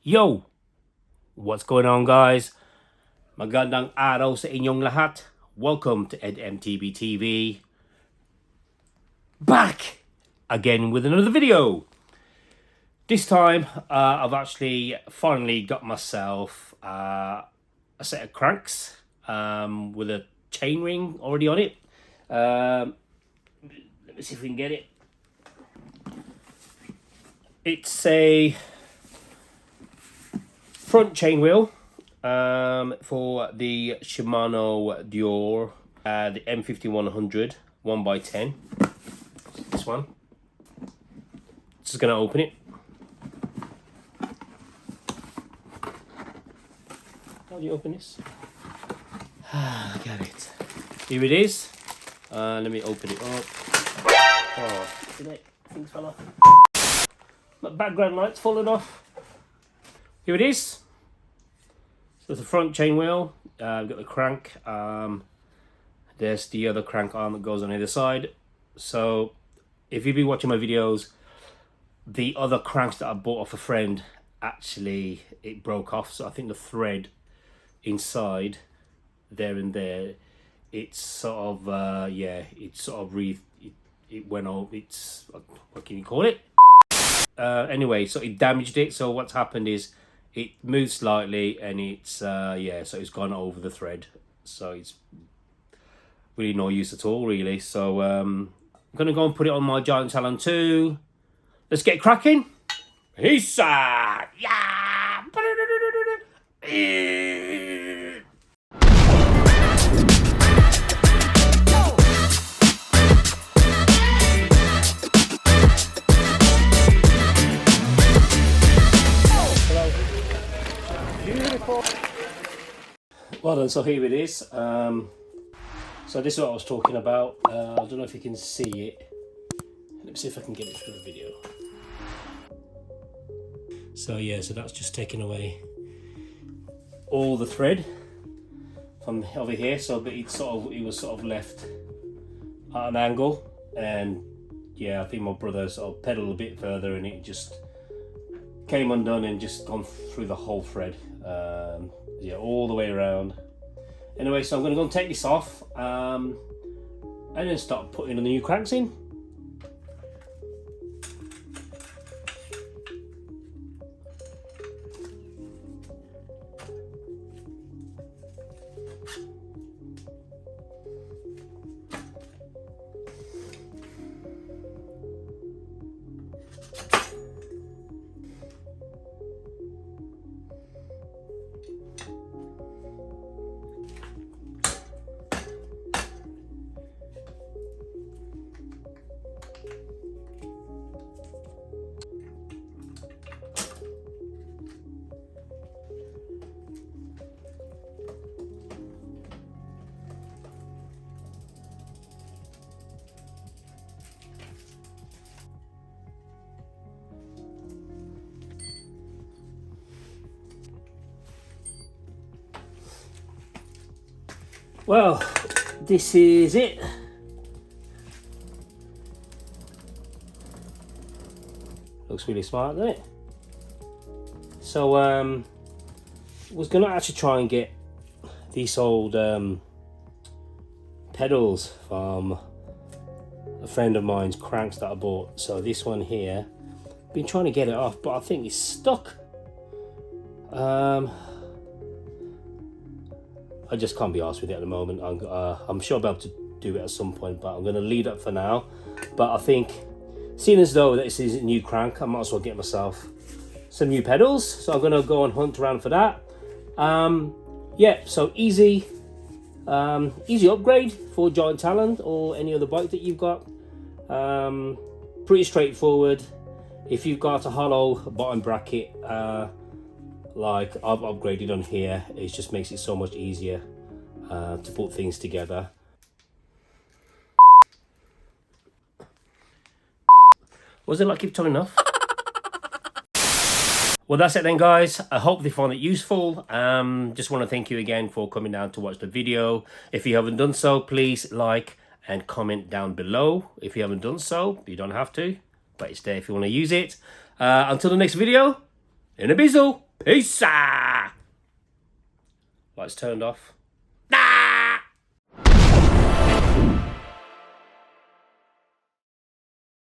Yo! What's going on, guys? Magandang araw sa inyong lahat. Welcome to MTB TV. Back again with another video. This time, I've actually finally got myself a set of cranks with a chain ring already on it. Let me see if we can get it. It's a front chain wheel for the Shimano Deore, the M5100 1x10. This one. Just gonna open it. How do you open this? Got it. Here it is. Let me open it up. Oh, things fell off. My background light's fallen off. Here it is. So it's the front chain wheel. We've got the crank. There's the other crank arm that goes on either side. So if you've been watching my videos, the other cranks that I bought off a friend, actually it broke off. So I think the thread inside there and there, it's sort of it went off. It's, what can you call it? Anyway, so it damaged it. So what's happened is it moved slightly, and it's so it's gone over the thread. So it's really no use at all, really. So I'm gonna go and put it on my giant Talon 2. Let's get cracking. Peace out. Yeah. Well done, so here it is. So this is what I was talking about. I don't know if you can see it. Let me see if I can get it through the video. So yeah, so that's just taking away all the thread from over here. So but it was sort of left at an angle, and yeah, I think my brother sort of pedaled a bit further, and it just came undone and just gone through the whole thread. Yeah, all the way around. Anyway, so I'm going to go and take this off and then start putting the new cranks in. Well, this is it. Looks really smart, doesn't it? So, was gonna actually try and get these old pedals from a friend of mine's cranks that I bought. So this one here, been trying to get it off, but I think it's stuck. I just can't be arsed with it at the moment. I'm sure I'll be able to do it at some point, but I'm going to leave that for now. But I think, seeing as though this is a new crank, I might as well get myself some new pedals. So I'm going to go and hunt around for that. Yeah, so easy upgrade for giant Talon or any other bike that you've got. Pretty straightforward. If you've got a hollow bottom bracket, like I've upgraded on here, it just makes it so much easier to put things together. Was it like keep turning off? Well, that's it then, guys. I hope they found it useful. Just want to thank you again for coming down to watch the video. If you haven't done so, please like and comment down below. If you haven't done so, you don't have to, but it's there if you want to use it. Until the next video, in a bizzle. Peace! Lights turned off.